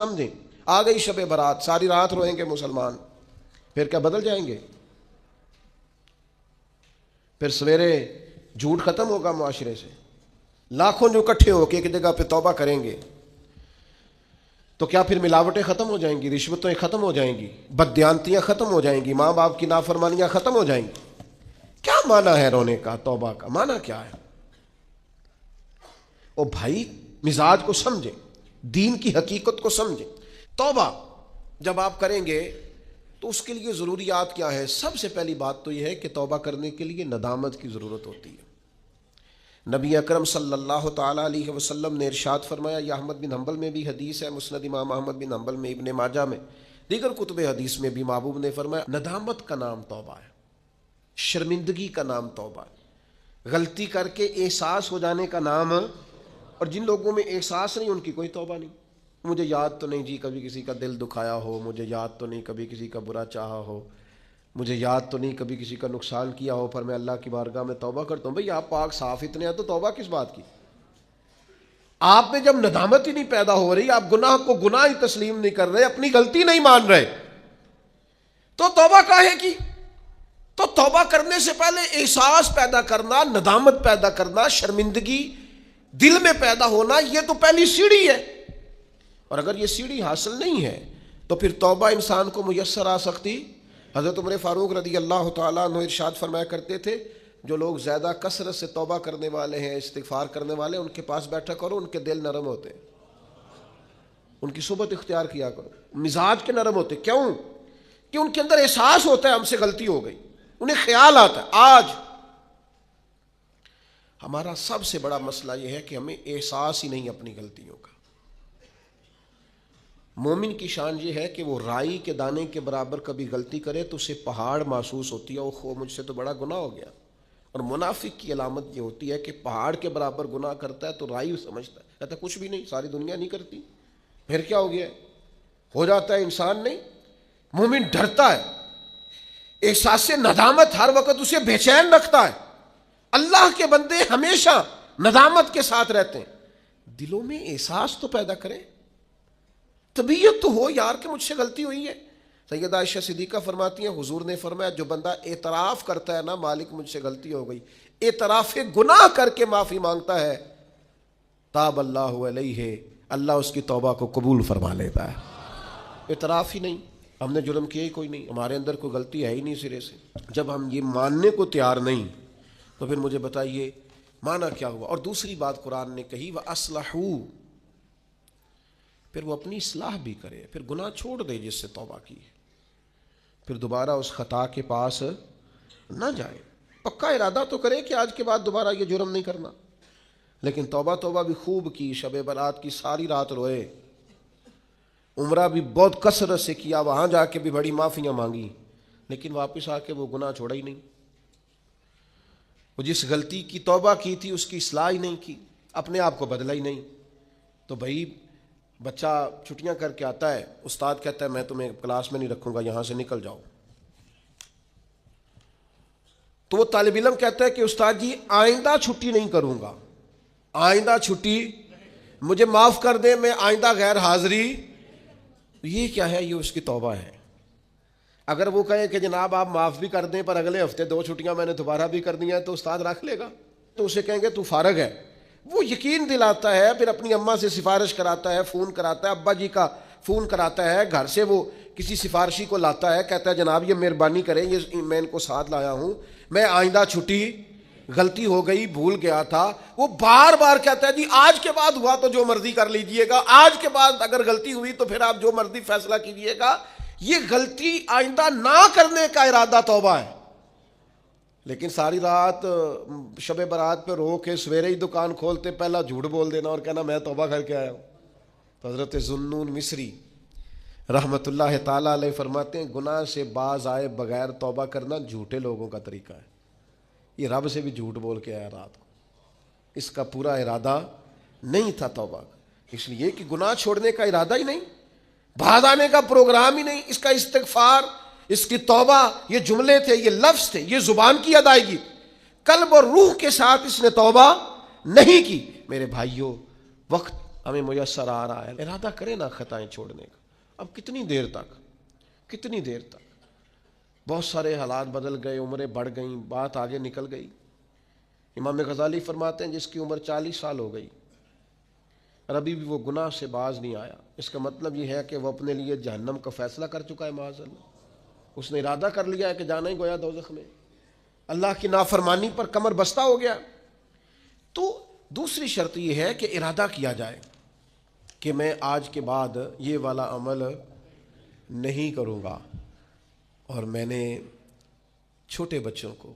سمجھیں، آ گئی شب برات، ساری رات روئیں گے مسلمان، پھر کیا بدل جائیں گے؟ پھر سویرے جھوٹ ختم ہوگا معاشرے سے، لاکھوں جو اکٹھے ہو کے ایک جگہ پہ توبہ کریں گے تو کیا پھر ملاوٹیں ختم ہو جائیں گی، رشوتیں ختم ہو جائیں گی، بددیانتیاں ختم ہو جائیں گی، ماں باپ کی نافرمانیاں ختم ہو جائیں گی؟ کیا معنی ہے رونے کا؟ توبہ کا معنی کیا ہے؟ او بھائی، مزاج کو سمجھیں، دین کی حقیقت کو سمجھیں۔ توبہ جب آپ کریں گے تو اس کے لیے ضروریات کیا ہے؟ سب سے پہلی بات تو یہ ہے کہ توبہ کرنے کے لیے ندامت کی ضرورت ہوتی ہے۔ نبی اکرم صلی اللہ تعالی علیہ وسلم نے ارشاد فرمایا، یہ احمد بن حنبل میں بھی حدیث ہے، مسند امام احمد بن حنبل میں، ابن ماجہ میں، دیگر کتب حدیث میں بھی محبوب نے فرمایا، ندامت کا نام توبہ ہے، شرمندگی کا نام توبہ ہے، غلطی کر کے احساس ہو جانے کا نام ہے۔ اور جن لوگوں میں احساس نہیں، ان کی کوئی توبہ نہیں۔ مجھے یاد تو نہیں جی کبھی کسی کا دل دکھایا ہو، مجھے یاد تو نہیں کبھی کسی کا برا چاہا ہو، مجھے یاد تو نہیں کبھی کسی کا نقصان کیا ہو، پر میں اللہ کی بارگاہ میں توبہ کرتا ہوں۔ بھئی آپ پاک صاف اتنے ہیں تو توبہ کس بات کی؟ آپ میں جب ندامت ہی نہیں پیدا ہو رہی، آپ گناہ کو گناہ ہی تسلیم نہیں کر رہے، اپنی غلطی نہیں مان رہے، تو توبہ کاہے کی؟ تو توبہ کرنے سے پہلے احساس پیدا کرنا، ندامت پیدا کرنا، شرمندگی دل میں پیدا ہونا، یہ تو پہلی سیڑھی ہے۔ اور اگر یہ سیڑھی حاصل نہیں ہے تو پھر توبہ انسان کو میسر آ سکتی؟ حضرت عمر فاروق رضی اللہ تعالیٰ عنہ ارشاد فرمایا کرتے تھے، جو لوگ زیادہ کثرت سے توبہ کرنے والے ہیں، استغفار کرنے والے، ان کے پاس بیٹھا کرو، ان کے دل نرم ہوتے ہیں، ان کی صحبت اختیار کیا کرو، مزاج کے نرم ہوتے۔ کیوں؟ کہ ان کے اندر احساس ہوتا ہے ہم سے غلطی ہو گئی، انہیں خیال آتا ہے۔ آج ہمارا سب سے بڑا مسئلہ یہ ہے کہ ہمیں احساس ہی نہیں اپنی غلطیوں کا۔ مومن کی شان یہ ہے کہ وہ رائی کے دانے کے برابر کبھی غلطی کرے تو اسے پہاڑ محسوس ہوتی ہے، اوہ مجھ سے تو بڑا گناہ ہو گیا۔ اور منافق کی علامت یہ ہوتی ہے کہ پہاڑ کے برابر گناہ کرتا ہے تو رائی سمجھتا ہے، کہتا ہے کچھ بھی نہیں، ساری دنیا نہیں کرتی، پھر کیا ہو گیا؟ ہو جاتا ہے انسان نہیں۔ مومن ڈرتا ہے، احساس سے ندامت ہر وقت اسے بے چین رکھتا ہے۔ اللہ کے بندے ہمیشہ ندامت کے ساتھ رہتے ہیں۔ دلوں میں احساس تو پیدا کریں، طبیعت تو ہو یار کہ مجھ سے غلطی ہوئی ہے۔ سیدہ عائشہ صدیقہ فرماتی ہیں، حضور نے فرمایا جو بندہ اعتراف کرتا ہے نا، مالک مجھ سے غلطی ہو گئی، اعتراف گناہ کر کے معافی مانگتا ہے، تاب اللہ علیہ، اللہ اس کی توبہ کو قبول فرما لیتا ہے۔ اعتراف ہی نہیں، ہم نے جرم کیا ہی کوئی نہیں، ہمارے اندر کوئی غلطی ہے ہی نہیں سرے سے۔ جب ہم یہ ماننے کو تیار نہیں تو پھر مجھے بتائیے معنی کیا ہوا؟ اور دوسری بات قرآن نے کہی، وَأَصْلَحُوا، پھر وہ اپنی اصلاح بھی کرے، پھر گناہ چھوڑ دے جس سے توبہ کی، پھر دوبارہ اس خطا کے پاس نہ جائے، پکا ارادہ تو کرے کہ آج کے بعد دوبارہ یہ جرم نہیں کرنا، لیکن توبہ بھی خوب کی، شب برات کی ساری رات روئے، عمرہ بھی بہت کثرت سے کیا، وہاں جا کے بھی بڑی معافیاں مانگی، لیکن واپس آ کے وہ گناہ چھوڑا ہی نہیں۔ وہ جس غلطی کی توبہ کی تھی اس کی اصلاح ہی نہیں کی، اپنے آپ کو بدلا ہی نہیں۔ تو بھائی بچہ چھٹیاں کر کے آتا ہے، استاد کہتا ہے میں تمہیں کلاس میں نہیں رکھوں گا، یہاں سے نکل جاؤ، تو وہ طالب علم کہتا ہے کہ استاد جی آئندہ چھٹی نہیں کروں گا، آئندہ چھٹی مجھے معاف کر دیں، میں آئندہ غیر حاضری۔ یہ کیا ہے؟ یہ اس کی توبہ ہے۔ اگر وہ کہے کہ جناب آپ معاف بھی کر دیں پر اگلے ہفتے 2 چھٹیاں میں نے دوبارہ بھی کر دی ہیں، تو استاد رکھ لے گا؟ تو اسے کہیں گے تو فارغ ہے۔ وہ یقین دلاتا ہے، پھر اپنی اماں سے سفارش کراتا ہے، فون کراتا ہے، ابا جی کا فون کراتا ہے، گھر سے وہ کسی سفارشی کو لاتا ہے، کہتا ہے جناب یہ مہربانی کریں، یہ میں ان کو ساتھ لایا ہوں، میں آئندہ چھٹی، غلطی ہو گئی، بھول گیا تھا۔ وہ بار بار کہتا ہے جی آج کے بعد ہوا تو جو مرضی کر لیجئے گا، آج کے بعد اگر غلطی ہوئی تو پھر آپ جو مرضی فیصلہ کیجئے گا۔ یہ غلطی آئندہ نہ کرنے کا ارادہ توبہ ہے۔ لیکن ساری رات شب برات پہ رو کے سویرے ہی دکان کھولتے پہلا جھوٹ بول دینا اور کہنا میں توبہ کر کے آیا ہوں۔ تو حضرت ذوالنون مصری رحمت اللہ تعالیٰ علیہ فرماتے ہیں گناہ سے باز آئے بغیر توبہ کرنا جھوٹے لوگوں کا طریقہ ہے۔ یہ رب سے بھی جھوٹ بول کے آیا رات کو، اس کا پورا ارادہ نہیں تھا توبہ کا، اس لیے کہ گناہ چھوڑنے کا ارادہ ہی نہیں، باز آنے کا پروگرام ہی نہیں، اس کا استغفار، اس کی توبہ، یہ جملے تھے، یہ لفظ تھے، یہ زبان کی ادائیگی، قلب اور روح کے ساتھ اس نے توبہ نہیں کی۔ میرے بھائیوں، وقت ہمیں میسر آ رہا ہے، ارادہ کریں نا خطائیں چھوڑنے کا. اب کتنی دیر تک بہت سارے حالات بدل گئے، عمریں بڑھ گئیں، بات آگے نکل گئی. امام غزالی فرماتے ہیں جس کی عمر 40 سال ہو گئی اور ابھی بھی وہ گناہ سے باز نہیں آیا، اس کا مطلب یہ ہے کہ وہ اپنے لیے جہنم کا فیصلہ کر چکا ہے. معاذ اللہ، اس نے ارادہ کر لیا ہے کہ جانا ہی گویا دوزخ میں، اللہ کی نافرمانی پر کمر بستہ ہو گیا. تو دوسری شرط یہ ہے کہ ارادہ کیا جائے کہ میں آج کے بعد یہ والا عمل نہیں کروں گا. اور میں نے چھوٹے بچوں کو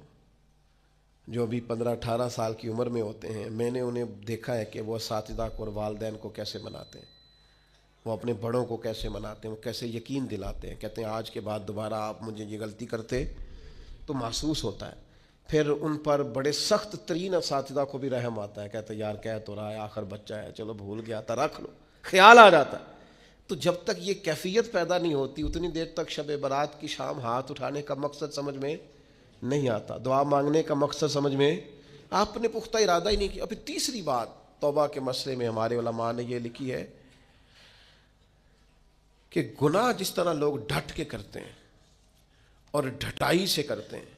جو ابھی 15-18 سال کی عمر میں ہوتے ہیں، میں نے انہیں دیکھا ہے کہ وہ اساتذہ کو اور والدین کو کیسے مناتے ہیں، وہ اپنے بڑوں کو کیسے مناتے ہیں، وہ کیسے یقین دلاتے ہیں. کہتے ہیں آج کے بعد دوبارہ آپ مجھے یہ غلطی کرتے تو محسوس ہوتا ہے. پھر ان پر بڑے سخت ترین اساتذہ کو بھی رحم آتا ہے، کہتے ہیں یار کہہ تو رہا ہے، آخر بچہ ہے، چلو بھول گیا تھا، رکھ لو، خیال آ جاتا ہے. تو جب تک یہ کیفیت پیدا نہیں ہوتی اتنی دیر تک شب برات کی شام ہاتھ اٹھانے کا مقصد سمجھ میں نہیں آتا، دعا مانگنے کا مقصد سمجھ میں آپ نے پختہ ارادہ ہی نہیں کیا. پھر تیسری بات توبہ کے مسئلے میں ہمارے علماء نے یہ لکھی ہے کہ گناہ جس طرح لوگ ڈٹ کے کرتے ہیں اور ڈھٹائی سے کرتے ہیں،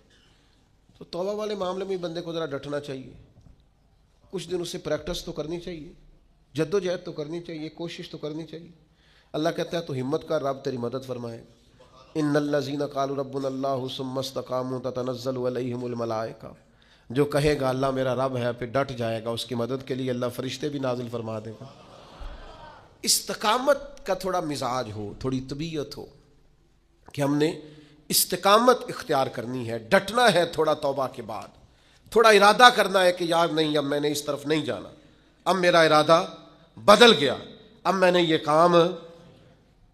تو توبہ والے معاملے میں بندے کو ذرا ڈٹنا چاہیے، کچھ دن اسے پریکٹس تو کرنی چاہیے، جد و جہد تو کرنی چاہیے، کوشش تو کرنی چاہیے. اللہ کہتا ہے تو ہمت کر، رب تیری مدد فرمائے. ان الذین قالوا ربنا اللہ ثم استقاموا تتنزل علیہم الملائکہ، جو کہے گا اللہ میرا رب ہے پھر ڈٹ جائے گا، اس کی مدد کے لیے اللہ فرشتے بھی نازل فرما دے گا. استقامت کا تھوڑا مزاج ہو، تھوڑی طبیعت ہو کہ ہم نے استقامت اختیار کرنی ہے، ڈٹنا ہے. تھوڑا توبہ کے بعد تھوڑا ارادہ کرنا ہے کہ یار نہیں، اب میں نے اس طرف نہیں جانا، اب میرا ارادہ بدل گیا، اب میں نے یہ کام.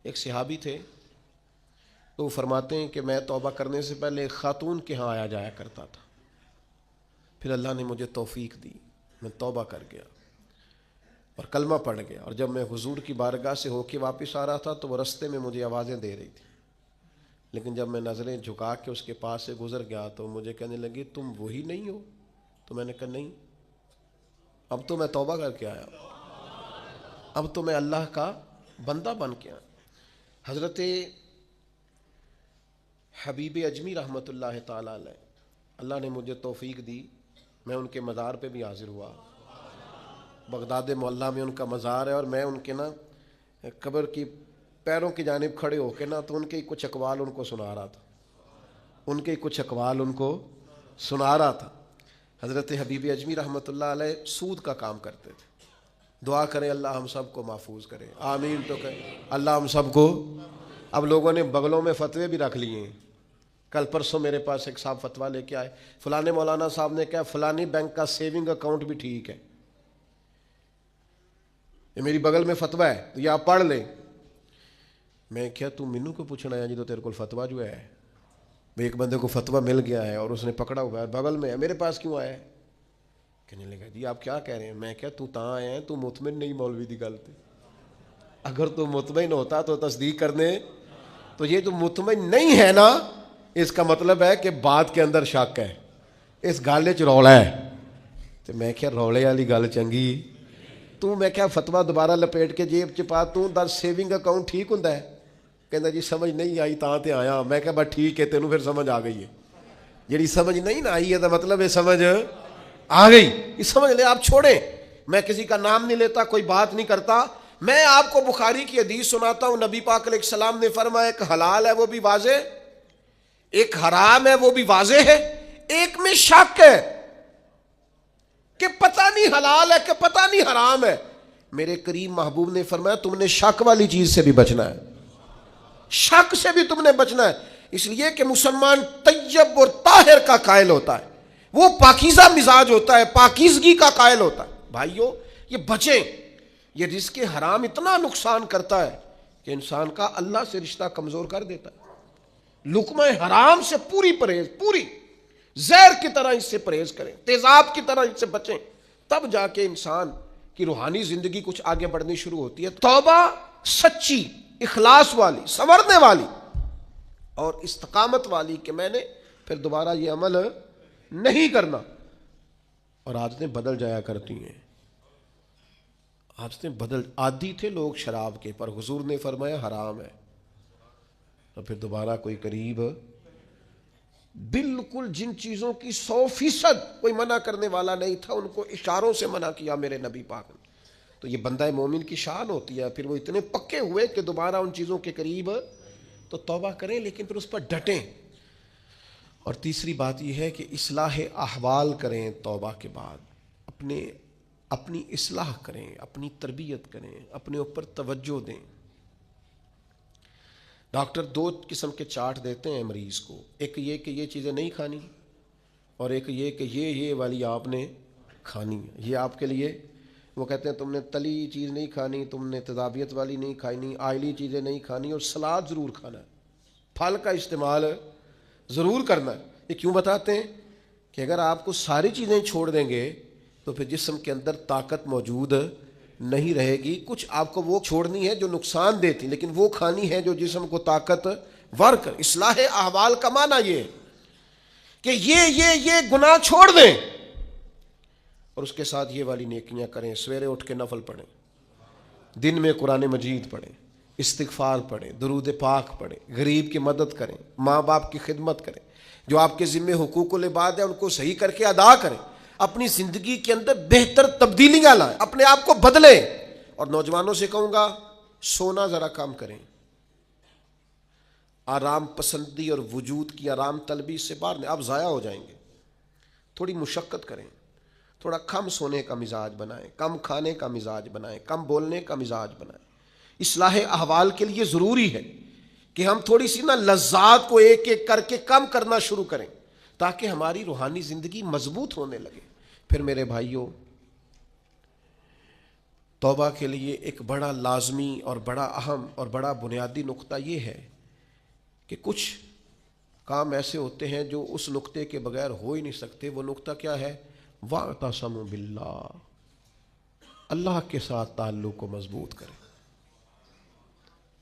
ایک صحابی تھے تو وہ فرماتے ہیں کہ میں توبہ کرنے سے پہلے ایک خاتون کے ہاں آیا جایا کرتا تھا، پھر اللہ نے مجھے توفیق دی، میں توبہ کر گیا اور کلمہ پڑھ گیا. اور جب میں حضور کی بارگاہ سے ہو کے واپس آ رہا تھا تو وہ رستے میں مجھے آوازیں دے رہی تھی، لیکن جب میں نظریں جھکا کے اس کے پاس سے گزر گیا تو مجھے کہنے لگی تم وہی نہیں ہو. تو میں نے کہا نہیں، اب تو میں توبہ کر کے آیا، اب تو میں اللہ کا بندہ بن کے آیا. حضرت حبیب اجمی رحمۃ اللہ تعالی علیہ، اللہ نے مجھے توفیق دی، میں ان کے مزار پہ بھی حاضر ہوا. بغداد معلیٰ میں ان کا مزار ہے، اور میں ان کے قبر کی پیروں کی جانب کھڑے ہو کے تو ان کے کچھ اقوال ان کو سنا رہا تھا. حضرت حبیب اجمی رحمۃ اللہ علیہ سود کا کام کرتے تھے. دعا کریں اللہ ہم سب کو محفوظ کرے، آمین تو کہیں اللہ ہم سب کو. اب لوگوں نے بغلوں میں فتوے بھی رکھ لیے ہیں. کل پرسوں میرے پاس ایک صاحب فتویٰ لے کے آئے، فلانے مولانا صاحب نے کہا فلانی بینک کا سیونگ اکاؤنٹ بھی ٹھیک ہے، یہ میری بغل میں فتویٰ ہے تو یہ آپ پڑھ لیں. میں کیا تو مینو کو پوچھنا ہے جی، تو تیرے کو فتویٰ جو ہے ایک بندے کو فتویٰ مل گیا ہے اور اس نے پکڑا ہوا ہے بغل میں ہے، میرے پاس کیوں آیا ہے؟ کہنے لگا جی آپ کیا کہہ رہے ہیں؟ میں کیا تو تاں آئے ہیں، تو مطمئن نہیں مولوی دی گل تے، اگر تو مطمئن ہوتا تو تصدیق کرنے. تو یہ جو مطمئن نہیں ہے نا، اس کا مطلب ہے کہ بات کے اندر شک ہے، اس گالے چ رولا ہے. تو میں کیا رولے والی گل چنگی، تو میں کیا فتویٰ دوبارہ لپیٹ کے جیب چ پا، تو در سیونگ اکاؤنٹ ٹھیک ہوں ہے؟ کہندا جی سمجھ نہیں آئی تاں تے آیا. میں کہا بس ٹھیک ہے، تینوں پھر سمجھ آ گئی ہے. جیڑی سمجھ نہیں نہ آئی ہے تو مطلب یہ سمجھ آ گئی، یہ سمجھ لے. آپ چھوڑیں، میں کسی کا نام نہیں لیتا، کوئی بات نہیں کرتا. میں آپ کو بخاری کی حدیث سناتا ہوں، نبی پاک علیہ السلام نے فرمایا ایک حلال ہے وہ بھی واضح، ایک حرام ہے وہ بھی واضح ہے، ایک میں شک ہے کہ پتہ نہیں حلال ہے کہ پتہ نہیں حرام ہے. میرے کریم محبوب نے فرمایا تم نے شک والی چیز سے بھی بچنا ہے، شک سے بھی تم نے بچنا ہے. اس لیے کہ مسلمان طیب اور طاہر کا قائل ہوتا ہے، وہ پاکیزہ مزاج ہوتا ہے، پاکیزگی کا قائل ہوتا ہے. بھائیو یہ بچیں، یہ رزق حرام اتنا نقصان کرتا ہے کہ انسان کا اللہ سے رشتہ کمزور کر دیتا ہے. لقمہ حرام سے پوری پرہیز، پوری زہر کی طرح اس سے پرہیز کریں، تیزاب کی طرح اس سے بچیں، تب جا کے انسان کی روحانی زندگی کچھ آگے بڑھنی شروع ہوتی ہے. توبہ سچی، اخلاص والی، سنورنے والی اور استقامت والی کہ میں نے پھر دوبارہ یہ عمل نہیں کرنا. اور عادتیں بدل جایا کرتی ہیں. عادتیں بدل عادی تھے لوگ شراب کے، پر حضور نے فرمایا حرام ہے، تو پھر دوبارہ کوئی قریب بالکل جن چیزوں کی 100% کوئی منع کرنے والا نہیں تھا ان کو اشاروں سے منع کیا میرے نبی پاک نے. تو یہ بندہ مومن کی شان ہوتی ہے. پھر وہ اتنے پکے ہوئے کہ دوبارہ ان چیزوں کے قریب تو توبہ کریں، لیکن پھر اس پر ڈٹیں. اور تیسری بات یہ ہے کہ اصلاح احوال کریں توبہ کے بعد، اپنی اصلاح کریں، اپنی تربیت کریں، اپنے اوپر توجہ دیں. ڈاکٹر 2 قسم کے چارٹ دیتے ہیں مریض کو، ایک یہ کہ یہ چیزیں نہیں کھانی، اور ایک یہ کہ یہ والی آپ نے کھانی ہے. یہ آپ کے لیے، وہ کہتے ہیں تم نے تلی چیز نہیں کھانی، تم نے تیزابیت والی نہیں کھانی، آئلی چیزیں نہیں کھانی، اور سلاد ضرور کھانا ہے، پھل کا استعمال ضرور کرنا ہے. یہ کیوں بتاتے ہیں کہ اگر آپ کو ساری چیزیں چھوڑ دیں گے تو پھر جسم کے اندر طاقت موجود نہیں رہے گی. کچھ آپ کو وہ چھوڑنی ہے جو نقصان دیتی، لیکن وہ کھانی ہے جو جسم کو طاقت ور کر. اصلاح احوال کا معنی یہ کہ یہ گناہ چھوڑ دیں اور اس کے ساتھ یہ والی نیکیاں کریں. سویرے اٹھ کے نفل پڑھیں، دن میں قرآن مجید پڑھیں، استغفار پڑھیں، درود پاک پڑھیں، غریب کی مدد کریں، ماں باپ کی خدمت کریں، جو آپ کے ذمہ حقوق العباد ہے ان کو صحیح کر کے ادا کریں. اپنی زندگی کے اندر بہتر تبدیلیاں لائیں، اپنے آپ کو بدلیں. اور نوجوانوں سے کہوں گا سونا ذرا کم کریں، آرام پسندی اور وجود کی آرام طلبی سے باہر نہیں، آپ ضائع ہو جائیں گے. تھوڑی مشقت کریں، تھوڑا کم سونے کا مزاج بنائیں، کم کھانے کا مزاج بنائیں، کم بولنے کا مزاج بنائیں. اصلاح احوال کے لیے ضروری ہے کہ ہم تھوڑی سی لذات کو ایک ایک کر کے کم کرنا شروع کریں تاکہ ہماری روحانی زندگی مضبوط ہونے لگے. پھر میرے بھائیوں، توبہ کے لیے ایک بڑا لازمی اور بڑا اہم اور بڑا بنیادی نقطہ یہ ہے کہ کچھ کام ایسے ہوتے ہیں جو اس نقطے کے بغیر ہو ہی نہیں سکتے. وہ نقطہ کیا ہے؟ وَاعْتَصِمُوا بِاللَّهِ، اللہ کے ساتھ تعلق کو مضبوط کریں،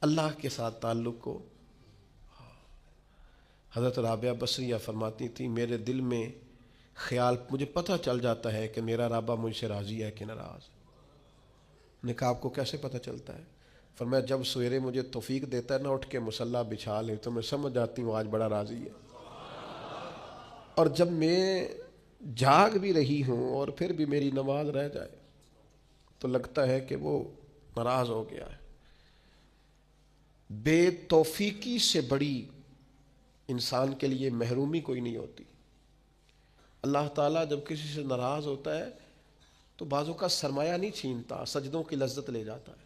اللہ کے ساتھ تعلق کو. حضرت رابعہ بصریہ فرماتی تھی میرے دل میں خیال، مجھے پتہ چل جاتا ہے کہ میرا رابعہ مجھ سے راضی ہے کہ ناراض. نے کہا آپ کو کیسے پتہ چلتا ہے؟ فرمایا جب سویرے مجھے توفیق دیتا ہے نا اٹھ کے مصلی بچھا لے تو میں سمجھ جاتی ہوں آج بڑا راضی ہے. اور جب میں جاگ بھی رہی ہوں اور پھر بھی میری نماز رہ جائے تو لگتا ہے کہ وہ ناراض ہو گیا ہے. بے توفیقی سے بڑی انسان کے لیے محرومی کوئی نہیں ہوتی. اللہ تعالیٰ جب کسی سے ناراض ہوتا ہے تو بعضوں کا سرمایہ نہیں چھینتا، سجدوں کی لذت لے جاتا ہے.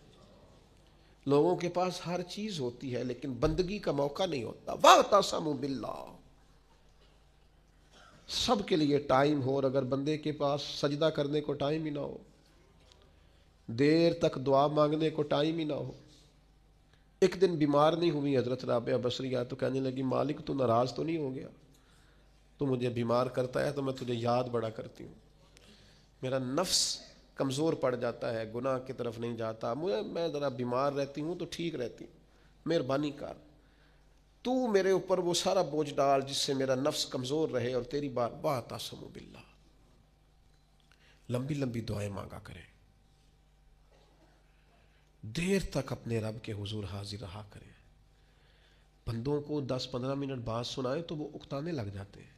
لوگوں کے پاس ہر چیز ہوتی ہے لیکن بندگی کا موقع نہیں ہوتا. وَاعْتَصِمُوا بِاللَّهِ، سب کے لیے ٹائم ہو، اور اگر بندے کے پاس سجدہ کرنے کو ٹائم ہی نہ ہو، دیر تک دعا مانگنے کو ٹائم ہی نہ ہو. ایک دن بیمار نہیں ہوئی حضرت رابعہ بصریہ تو کہنے لگی مالک تو ناراض تو نہیں ہو گیا؟ تو مجھے بیمار کرتا ہے تو میں تجھے یاد بڑا کرتی ہوں، میرا نفس کمزور پڑ جاتا ہے، گناہ کی طرف نہیں جاتا، میں ذرا بیمار رہتی ہوں تو ٹھیک رہتی ہوں، مہربانی کر تو میرے اوپر وہ سارا بوجھ ڈال جس سے میرا نفس کمزور رہے اور تیری بات. وَاعْتَصِمُوا بِاللَّهِ، لمبی لمبی دعائیں مانگا کریں، دیر تک اپنے رب کے حضور حاضر رہا کریں. بندوں کو 10-15 منٹ بات سنائیں تو وہ اکتانے لگ جاتے ہیں.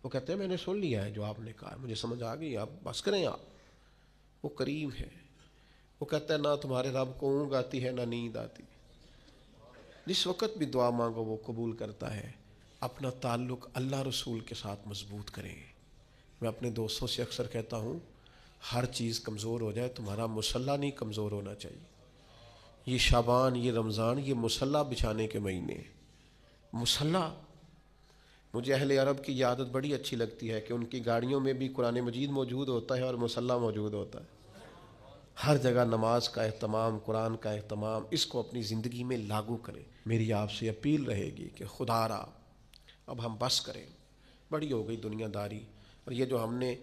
وہ کہتے ہیں میں نے سن لیا ہے جو آپ نے کہا، مجھے سمجھ آ گئی، آپ بس کریں. آپ وہ قریب ہے. وہ کہتا ہے نہ تمہارے رب کو اونگ آتی ہے نہ نیند آتی. جس وقت بھی دعا مانگو وہ قبول کرتا ہے. اپنا تعلق اللہ رسول کے ساتھ مضبوط کریں. میں اپنے دوستوں سے اکثر کہتا ہوں ہر چیز کمزور ہو جائے تمہارا مصلی نہیں کمزور ہونا چاہیے. یہ شعبان، یہ رمضان، یہ مصلی بچھانے کے مہینے. مصلی، مجھے اہل عرب کی یہ عادت بڑی اچھی لگتی ہے کہ ان کی گاڑیوں میں بھی قرآن مجید موجود ہوتا ہے اور مصلی موجود ہوتا ہے. ہر جگہ نماز کا اہتمام، قرآن کا اہتمام، اس کو اپنی زندگی میں لاگو کریں. میری آپ سے اپیل رہے گی کہ خدا را اب ہم بس کریں، بڑی ہو گئی دنیا داری، اور یہ جو ہم نے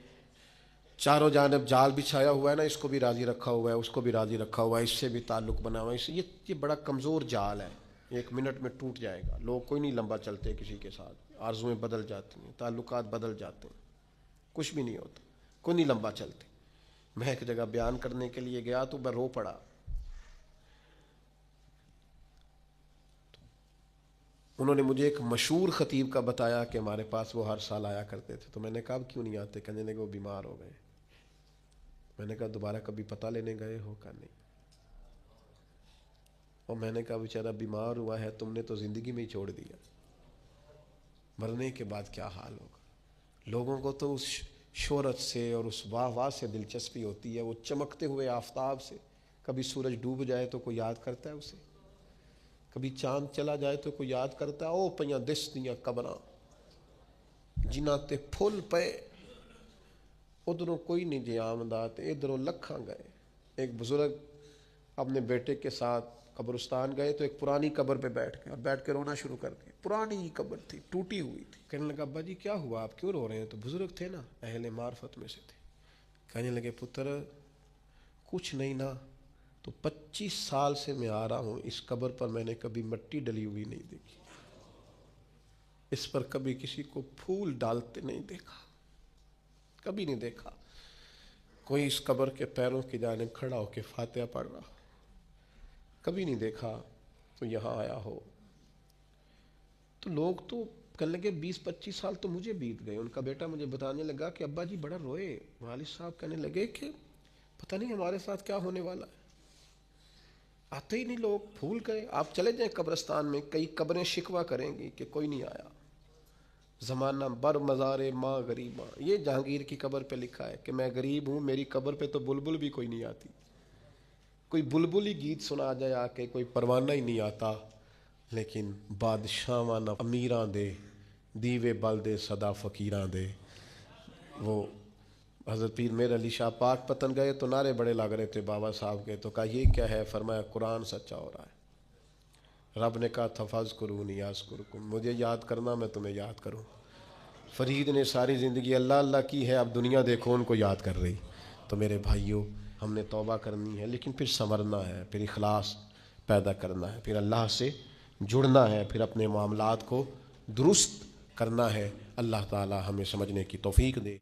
چاروں جانب جال بچھایا ہوا ہے نا، اس کو بھی راضی رکھا ہوا ہے، اس کو بھی راضی رکھا ہوا ہے، اس سے بھی تعلق بنا ہوا ہے. یہ بڑا کمزور جال ہے، 1 منٹ میں ٹوٹ جائے گا. لوگ کوئی نہیں لمبا چلتے کسی کے ساتھ، آرزویں بدل جاتی ہیں، تعلقات بدل جاتے ہیں، کچھ بھی نہیں ہوتا، کوئی نہیں لمبا چلتے. میں ایک جگہ بیان کرنے کے لیے گیا تو میں رو پڑا. انہوں نے مجھے ایک مشہور خطیب کا بتایا کہ ہمارے پاس وہ ہر سال آیا کرتے تھے. تو میں نے کہا اب کیوں نہیں آتے؟ کہنے لگے وہ بیمار ہو گئے. میں نے کہا دوبارہ کبھی پتہ لینے گئے ہو؟ کہا نہیں. اور میں نے کہا بیچارہ بیمار ہوا ہے، تم نے تو زندگی میں ہی چھوڑ دیا، مرنے کے بعد کیا حال ہوگا. لوگوں کو تو اس شہرت سے اور اس واہ واہ سے دلچسپی ہوتی ہے، وہ چمکتے ہوئے آفتاب سے. کبھی سورج ڈوب جائے تو کوئی یاد کرتا ہے اسے، کبھی چاند چلا جائے تو کوئی یاد کرتا ہے. او پیاں دس دیاں قبراں جنہاں تے پھل پے، ادھروں کوئی نہیں جے آمدہ تے ادھروں لکھاں گئے. ایک بزرگ اپنے بیٹے کے ساتھ قبرستان گئے تو ایک پرانی قبر پہ بیٹھ گئے اور بیٹھ کے رونا شروع کر دیا. پرانی قبر تھی، ٹوٹی ہوئی تھی. کہنے لگا ابا جی کیا ہوا، آپ کیوں رو رہے ہیں؟ تو بزرگ تھے نا، اہل معرفت میں سے تھے. کہنے لگے پتر کچھ نہیں نا، تو 25 سال سے میں آ رہا ہوں، اس قبر پر میں نے کبھی مٹی ڈلی ہوئی نہیں دیکھی، اس پر کبھی کسی کو پھول ڈالتے نہیں دیکھا، کبھی نہیں دیکھا کوئی اس قبر کے پیروں کی جانب کھڑا ہو کے فاتحہ پڑھ رہا، کبھی نہیں دیکھا تو یہاں آیا ہو. تو لوگ تو کہنے لگے 20-25 سال تو مجھے بیت گئے. ان کا بیٹا مجھے بتانے لگا کہ ابا جی بڑا روئے. والد صاحب کہنے لگے کہ پتہ نہیں ہمارے ساتھ کیا ہونے والا ہے، آتے ہی نہیں لوگ، بھول گئے. آپ چلے جائیں قبرستان میں، کئی قبریں شکوہ کریں گی کہ کوئی نہیں آیا. زمانہ بر مزار ماں غریباں، یہ جہانگیر کی قبر پہ لکھا ہے کہ میں غریب ہوں، میری قبر پہ تو بلبل بھی کوئی نہیں آتی. کوئی بلبل ہی گیت سنا جائے آ کے، کوئی پروانہ ہی نہیں آتا. لیکن بادشاہاں نہ امیراں دے دیوے بل دے صدا فقیراں دے. وہ حضرت پیر میر علی شاہ پاک پتن گئے تو نعرے بڑے لگ رہے تھے بابا صاحب کے. تو کہا یہ کیا ہے؟ فرمایا قرآن سچا ہو رہا ہے. رب نے کہا تھا فاذکرونی اذکرکم، مجھے یاد کرنا میں تمہیں یاد کروں. فرید نے ساری زندگی اللہ اللہ کی ہے، اب دنیا دیکھو ان کو یاد کر رہی. تو میرے بھائیوں، ہم نے توبہ کرنی ہے، لیکن پھر سنورنا ہے، پھر اخلاص پیدا کرنا ہے، پھر اللہ سے جڑنا ہے، پھر اپنے معاملات کو درست کرنا ہے. اللہ تعالی ہمیں سمجھنے کی توفیق دے.